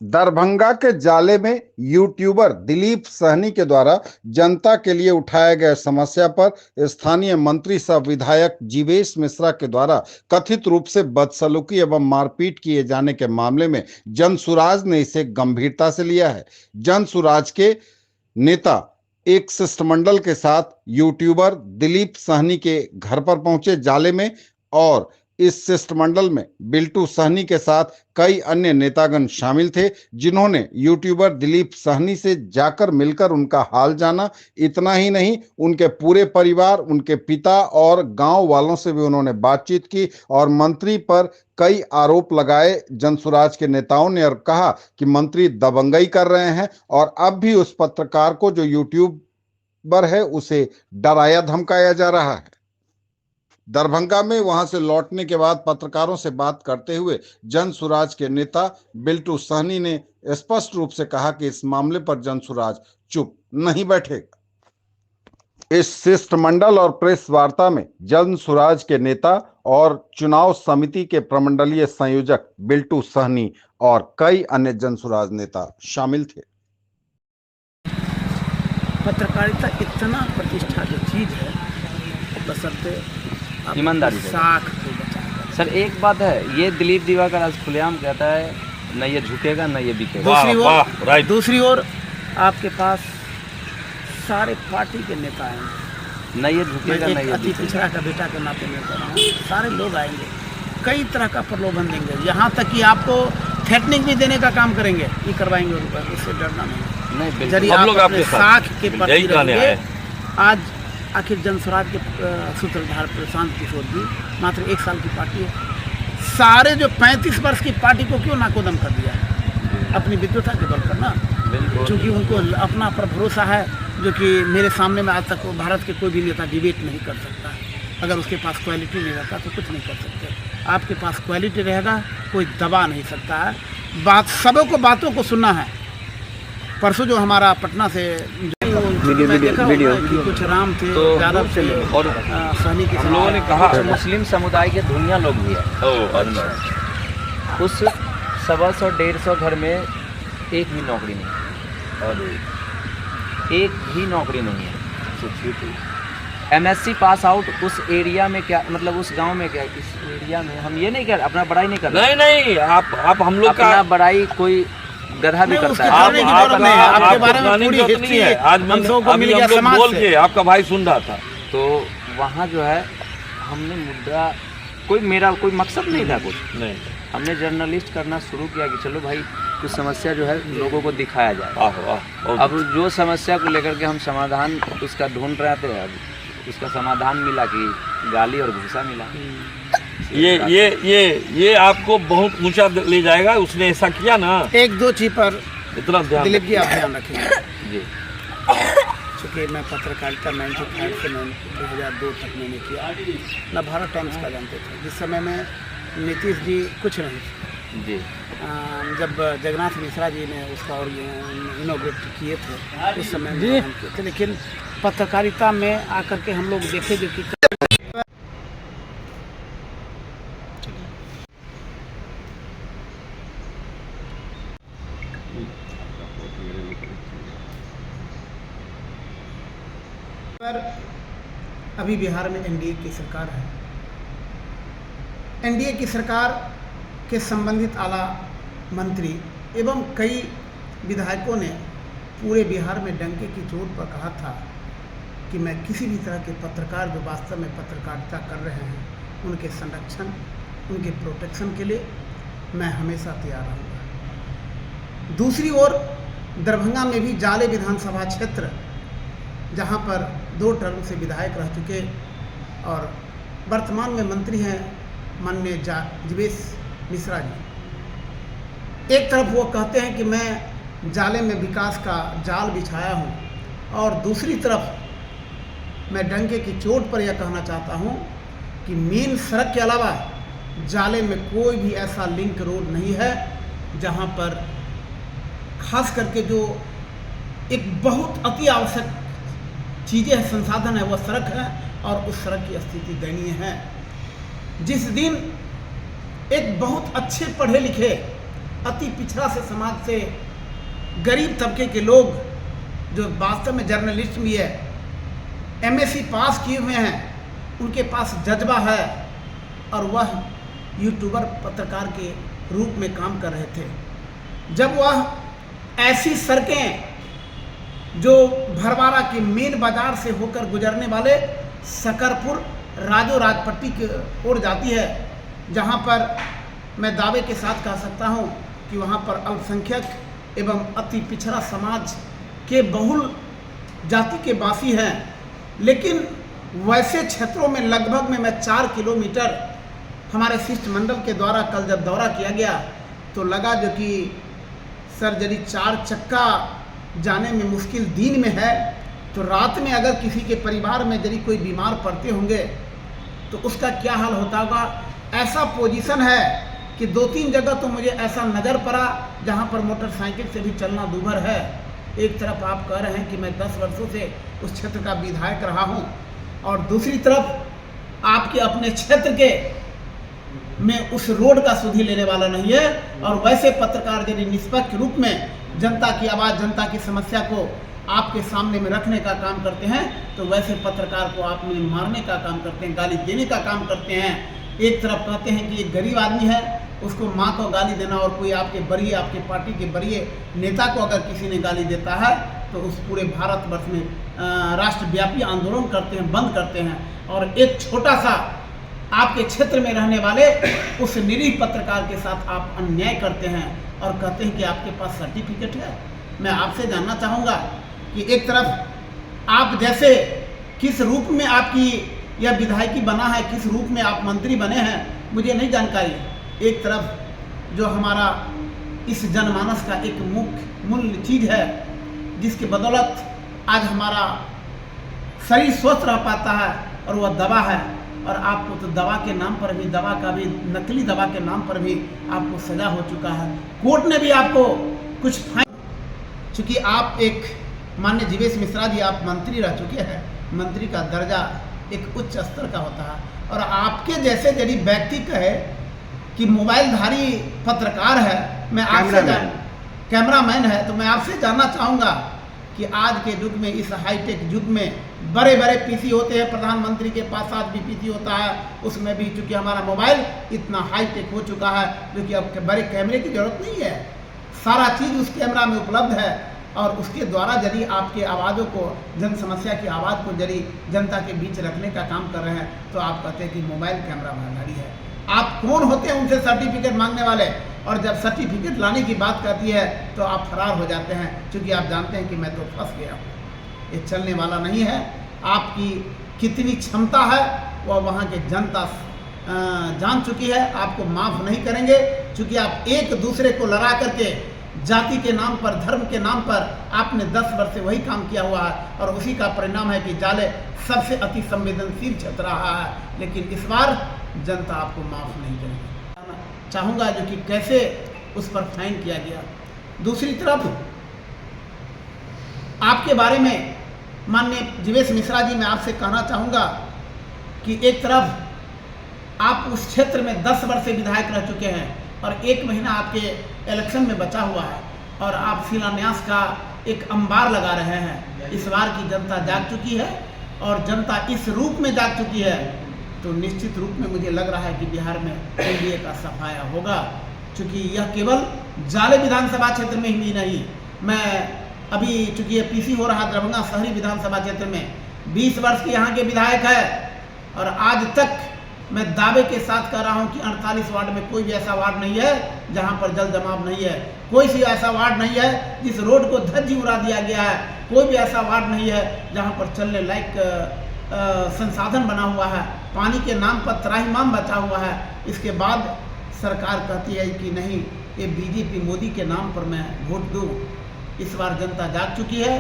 दरभंगा के जाले में यूट्यूबर दिलीप सहनी के द्वारा जनता के लिए उठाए गए समस्या पर स्थानीय मंत्री सह विधायक जीवेश मिश्रा के द्वारा कथित रूप से बदसलूकी एवं मारपीट किए जाने के मामले में जनसुराज ने इसे गंभीरता से लिया है। जनसुराज के नेता एक शिष्टमंडल के साथ यूट्यूबर दिलीप सहनी के घर पर पहुंचे जाले में, और इस शिष्टमंडल में बिल्टू सहनी के साथ कई अन्य नेतागण शामिल थे, जिन्होंने यूट्यूबर दिलीप सहनी से जाकर मिलकर उनका हाल जाना। इतना ही नहीं, उनके पूरे परिवार, उनके पिता और गांव वालों से भी उन्होंने बातचीत की और मंत्री पर कई आरोप लगाए। जनसुराज के नेताओं ने और कहा कि मंत्री दबंगई कर रहे हैं और अब भी उस पत्रकार को जो यूट्यूबर है उसे डराया धमकाया जा रहा है। दरभंगा में वहां से लौटने के बाद पत्रकारों से बात करते हुए जनसुराज के नेता बिल्टू सहनी ने स्पष्ट रूप से कहा कि इस मामले पर जनसुराज चुप नहीं बैठेगा। इस शिष्टमंडल और प्रेस वार्ता में जनसुराज के नेता और चुनाव समिति के प्रमंडलीय संयोजक बिल्टू सहनी और कई अन्य जनसुराज नेता शामिल थे। पत्रकारिता इतना प्रतिष्ठा की चीज है, बशर्ते ईमानदारी से। साख सर एक बात है, ये दिलीप दिवाकर आज खुलेआम कहता है न ये झुकेगा न ये बिकेगा। दूसरी ओर आपके पास सारे पार्टी के नेता आएंगे, न ये झुकेगा न ये अति पिछड़ा का बेटा के नाते में कर रहा हूं, सारे लोग आएंगे, कई तरह का प्रलोभन देंगे, यहाँ तक कि आपको थ्रेटनिंग भी देने का काम करेंगे, ये करवाएंगे। इससे डरना नहीं, सब लोग आपके साख के प्रति आज आखिर जनसुराज के सूत्रधार प्रशांत किशोर जी मात्र 1 साल की पार्टी है, सारे जो 35 वर्ष की पार्टी को क्यों नाकोदम कर दिया है? अपनी विद्वता के बल पर ना, क्योंकि उनको अपना पर भरोसा है, जो कि मेरे सामने में आज तक भारत के कोई भी नेता डिबेट नहीं कर सकता। अगर उसके पास क्वालिटी नहीं रहता तो कुछ नहीं कर सकते। आपके पास क्वालिटी रहेगा, कोई दबा नहीं सकता है। बात सबों को बातों को सुनना है। परसों जो हमारा पटना से वीडियो कुछ राम थे तो यादव से और सहनी के हम लोगों ने कहा मुस्लिम समुदाय के धुनिया लोग भी है, उस 125-150 घर में एक भी नौकरी नहीं है, और एक भी नौकरी नहीं है। MSc पास आउट उस एरिया में क्या मतलब, उस गांव में क्या, इस एरिया में हम ये नहीं कर अपना बड़ाई नहीं कर रहे। नहीं आप हम लोग का बड़ाई कोई गधा भी करता है। आपके बारे में पूरी हिस्ट्री है, आज अभी हम लोग बोल के आपका भाई सुन रहा था। तो वहाँ जो है हमने मुद्दा मेरा कोई मकसद नहीं था कुछ नहीं, हमने जर्नलिस्ट करना शुरू किया कि चलो भाई कुछ समस्या जो है लोगों को दिखाया जाए। अब जो समस्या को लेकर के हम समाधान उसका ढूंढ रहे थे, अब उसका समाधान मिला कि गाली और घूसा मिला। ये आपको बहुत ऊंचा ले जाएगा। उसने ऐसा किया ना, 1-2 चीज पर इतना दिलीप जी आप ध्यान रखिए। जी, चूँकि मैं पत्रकारिता 95 से 2002 तक मैंने किया, न भारत टाइम्स का जानते थे जिस समय में नीतीश जी कुछ नहीं थे जी। जब जगन्नाथ मिश्रा जी ने उसका और इनोग्रेट किए थे उस समय में हम किए थे, लेकिन पत्रकारिता में आकर के हम लोग देखे जो कि अभी बिहार में एनडीए की सरकार है। एनडीए की सरकार के संबंधित आला मंत्री एवं कई विधायकों ने पूरे बिहार में डंके की चोट पर कहा था कि मैं किसी भी तरह के पत्रकार जो वास्तव में पत्रकारिता कर रहे हैं उनके संरक्षण, उनके प्रोटेक्शन के लिए मैं हमेशा तैयार रहूँगा। दूसरी ओर दरभंगा में भी जाले विधानसभा क्षेत्र, जहां पर 2 टर्म से विधायक रह चुके और वर्तमान में मंत्री हैं माननीय जीवेश मिश्रा जी, एक तरफ वो कहते हैं कि मैं जाले में विकास का जाल बिछाया हूं, और दूसरी तरफ मैं डंके की चोट पर यह कहना चाहता हूं कि मेन सड़क के अलावा जाले में कोई भी ऐसा लिंक रोड नहीं है जहां पर खास करके जो एक बहुत अति आवश्यक चीज़ें हैं, संसाधन है, वह सड़क है, और उस सड़क की स्थिति दयनीय है। जिस दिन एक बहुत अच्छे पढ़े लिखे अति पिछड़ा से समाज से गरीब तबके के लोग जो वास्तव में जर्नलिस्ट भी है, एमएससी पास किए हुए हैं, उनके पास जज्बा है और वह यूट्यूबर पत्रकार के रूप में काम कर रहे थे। जब वह ऐसी सड़कें जो भरवाड़ा के मेन बाजार से होकर गुजरने वाले सकरपुर राजो राजपट्टी की ओर जाती है, जहां पर मैं दावे के साथ कह सकता हूं कि वहां पर अल्पसंख्यक एवं अति पिछड़ा समाज के बहुल जाति के वासी हैं, लेकिन वैसे क्षेत्रों में लगभग में मैं 4 किलोमीटर हमारे शिष्टमंडल के द्वारा कल जब दौरा किया गया तो लगा जो कि सर यदि 4 चक्का जाने में मुश्किल दिन में है तो रात में अगर किसी के परिवार में यदि कोई बीमार पड़ते होंगे तो उसका क्या हाल होता होगा। ऐसा पोजीशन है कि 2-3 जगह तो मुझे ऐसा नज़र पड़ा जहां पर मोटरसाइकिल से भी चलना दूभर है। एक तरफ आप कह रहे हैं कि मैं 10 वर्षों से उस क्षेत्र का विधायक रहा हूं और दूसरी तरफ आपके अपने क्षेत्र के में उस रोड का सुधि लेने वाला नहीं है। और वैसे पत्रकार यदि निष्पक्ष रूप में जनता की आवाज़, जनता की समस्या को आपके सामने में रखने का काम करते हैं तो वैसे पत्रकार को आप मारने का काम करते हैं, गाली देने का काम करते हैं। एक तरफ कहते हैं कि एक गरीब आदमी है, उसको माँ को गाली देना, और कोई आपके बड़े आपके पार्टी के बड़े नेता को अगर किसी ने गाली देता है तो उस पूरे भारतवर्ष में राष्ट्रव्यापी आंदोलन करते हैं, बंद करते हैं। और एक छोटा सा आपके क्षेत्र में रहने वाले उस निरीह पत्रकार के साथ आप अन्याय करते हैं और कहते हैं कि आपके पास सर्टिफिकेट है। मैं आपसे जानना चाहूँगा कि एक तरफ आप जैसे किस रूप में आपकी यह विधायकी बना है, किस रूप में आप मंत्री बने हैं, मुझे नहीं जानकारी। एक तरफ जो हमारा इस जनमानस का एक मुख्य मूल्य चीज़ है जिसकी बदौलत आज हमारा शरीर स्वस्थ रह पाता है और वह दवा है। और आपको तो दवा के नाम पर भी, दवा का भी, नकली दवा के नाम पर भी आपको सजा हो चुका है। कोर्ट ने भी आपको कुछ फाइन, चूँकि आप एक माननीय जीवेश मिश्रा जी आप मंत्री रह चुके हैं, मंत्री का दर्जा एक उच्च स्तर का होता है। और आपके जैसे यदि व्यक्ति कहे कि मोबाइलधारी पत्रकार है, मैं आपसे कैमरामैन है, तो मैं आपसे जानना चाहूँगा कि आज के युग में, इस हाईटेक युग में बड़े बड़े पीसी होते हैं, प्रधानमंत्री के पास 7 भी पीसी होता है, उसमें भी चूँकि हमारा मोबाइल इतना हाईटेक हो चुका है जो कि अब बड़े कैमरे की जरूरत नहीं है, सारा चीज़ उस कैमरा में उपलब्ध है। और उसके द्वारा यदि आपके आवाज़ों को, जन समस्या की आवाज़ को यदि जनता के बीच रखने का काम कर रहे हैं तो आप कहते हैं कि मोबाइल कैमरा भागीदारी है। आप कौन होते हैं उनसे सर्टिफिकेट मांगने वाले? और जब सर्टिफिकेट लाने की बात करती है तो आप फरार हो जाते हैं, क्योंकि आप जानते हैं कि मैं तो फंस गया हूँ, ये चलने वाला नहीं है। आपकी कितनी क्षमता है वह वहाँ के जनता जान चुकी है, आपको माफ़ नहीं करेंगे, क्योंकि आप एक दूसरे को लड़ा करके जाति के नाम पर, धर्म के नाम पर आपने 10 वर्ष से वही काम किया हुआ है और उसी का परिणाम है कि जाले सबसे अति संवेदनशील क्षेत्र रहा है। लेकिन इस बार जनता आपको माफ़ नहीं करेगी। चाहूँगा जो कि कैसे उस पर फाइन किया गया। दूसरी तरफ आपके बारे में माननीय जीवेश मिश्रा जी, मैं आपसे कहना चाहूँगा कि एक तरफ आप उस क्षेत्र में 10 वर्ष से विधायक रह चुके हैं और 1 महीना आपके इलेक्शन में बचा हुआ है और आप शिलान्यास का एक अंबार लगा रहे हैं। इस बार की जनता जाग चुकी है और जनता इस रूप में जाग चुकी है तो निश्चित रूप में मुझे लग रहा है कि बिहार में एनडीए का सफाया होगा, क्योंकि यह केवल जाले विधानसभा क्षेत्र में ही नहीं, मैं अभी चूँकि ये पीसी हो रहा दरभंगा शहरी विधानसभा क्षेत्र में 20 वर्ष के यहाँ के विधायक है और आज तक मैं दावे के साथ कह रहा हूं कि 48 वार्ड में कोई भी ऐसा वार्ड नहीं है जहां पर जल जमाव नहीं है, कोई भी ऐसा वार्ड नहीं है जिस रोड को धज्जी उड़ा दिया गया है, कोई भी ऐसा वार्ड नहीं है जहां पर चलने लायक संसाधन बना हुआ है, पानी के नाम पर त्राहिमाम बचा हुआ है। इसके बाद सरकार कहती है कि नहीं, ये बीजेपी मोदी के नाम पर मैं वोट दूँ। इस बार जनता जाग चुकी है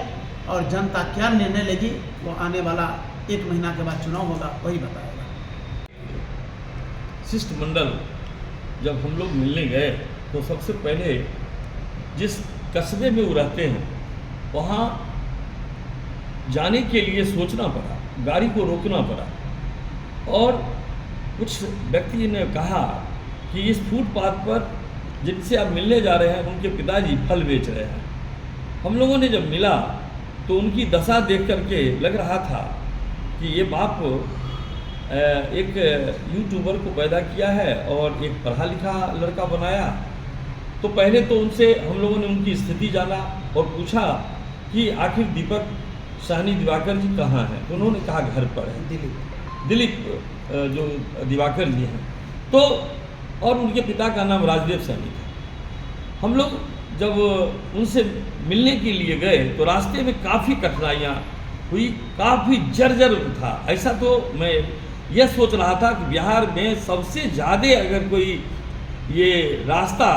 और जनता क्या निर्णय लेगी वो आने वाला 1 महीना के बाद चुनाव होगा, वही बताएगा। शिष्टमंडल जब हम लोग मिलने गए तो सबसे पहले जिस कस्बे में वो रहते हैं वहाँ जाने के लिए सोचना पड़ा, गाड़ी को रोकना पड़ा और कुछ व्यक्ति ने कहा कि इस फुटपाथ पर जिनसे आप मिलने जा रहे हैं उनके पिताजी फल बेच रहे हैं। हम लोगों ने जब मिला तो उनकी दशा देख करके लग रहा था कि ये बाप एक यूट्यूबर को पैदा किया है और एक पढ़ा लिखा लड़का बनाया। तो पहले तो उनसे हम लोगों ने उनकी स्थिति जाना और पूछा कि आखिर दीपक साहनी दिवाकर जी कहाँ हैं। तो उन्होंने कहा घर पर है, दिलीप जो दिवाकर जी हैं। तो और उनके पिता का नाम राजदेव सैनी था। हम लोग जब उनसे मिलने के लिए गए तो रास्ते में काफ़ी कठिनाइयाँ हुई, काफ़ी जर्जर था। ऐसा तो मैं यह सोच रहा था कि बिहार में सबसे ज़्यादा अगर कोई ये रास्ता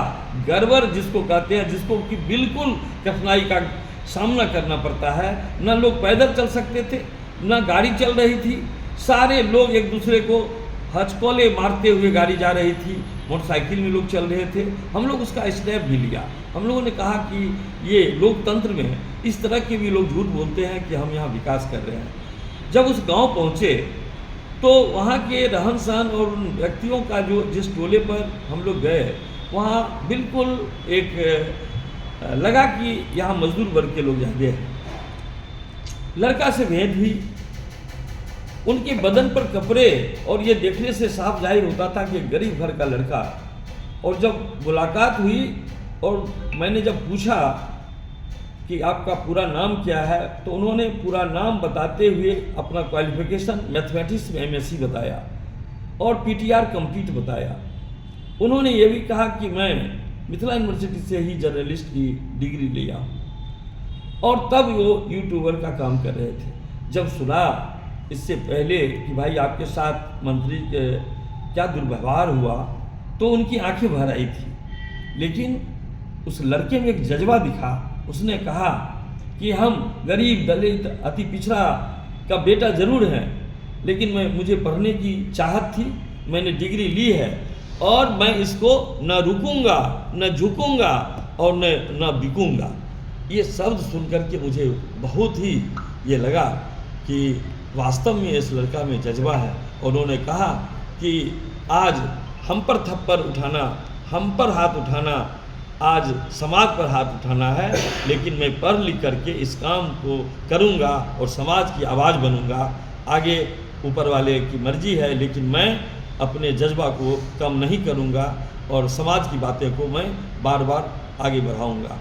गड़बड़ जिसको कहते हैं, जिसको कि बिल्कुल कठिनाई का सामना करना पड़ता है, न लोग पैदल चल सकते थे न गाड़ी चल रही थी, सारे लोग एक दूसरे को हचकोले मारते हुए गाड़ी जा रही थी, मोटरसाइकिल में लोग चल रहे थे। हम लोग उसका स्नैप भी लिया। हम लोगों ने कहा कि ये लोकतंत्र में इस तरह के भी लोग झूठ बोलते हैं कि हम यहाँ विकास कर रहे हैं। जब उस गांव पहुँचे तो वहाँ के रहन सहन और उन व्यक्तियों का जो जिस टोले पर हम लोग गए वहाँ बिल्कुल एक लगा कि यहाँ मजदूर वर्ग के लोग ज़्यादा हैं। लड़का से भेंट हुई, उनके बदन पर कपड़े और ये देखने से साफ जाहिर होता था कि गरीब घर का लड़का। और जब मुलाकात हुई और मैंने जब पूछा कि आपका पूरा नाम क्या है तो उन्होंने पूरा नाम बताते हुए अपना क्वालिफिकेशन मैथमेटिक्स में MSc बताया और PTR कंप्लीट बताया। उन्होंने ये भी कहा कि मैं मिथिला यूनिवर्सिटी से ही जर्नलिस्ट की डिग्री लिया और तब वो यूट्यूबर का काम कर रहे थे। जब सुना इससे पहले कि भाई आपके साथ मंत्री के क्या दुर्व्यवहार हुआ तो उनकी आंखें भर आई थी, लेकिन उस लड़के में एक जज्बा दिखा। उसने कहा कि हम गरीब दलित अति पिछड़ा का बेटा जरूर हैं, लेकिन मुझे पढ़ने की चाहत थी, मैंने डिग्री ली है और मैं इसको न रुकूंगा न झुकूंगा और न बिकूंगा। ये शब्द सुनकर के मुझे बहुत ही ये लगा कि वास्तव में इस लड़का में जज्बा है। और उन्होंने कहा कि आज हम पर थप्पड़ उठाना, हम पर हाथ उठाना, आज समाज पर हाथ उठाना है, लेकिन मैं पढ़ लिख करके इस काम को करूंगा और समाज की आवाज़ बनूंगा। आगे ऊपर वाले की मर्जी है, लेकिन मैं अपने जज्बा को कम नहीं करूंगा और समाज की बातें को मैं बार बार आगे बढ़ाऊंगा।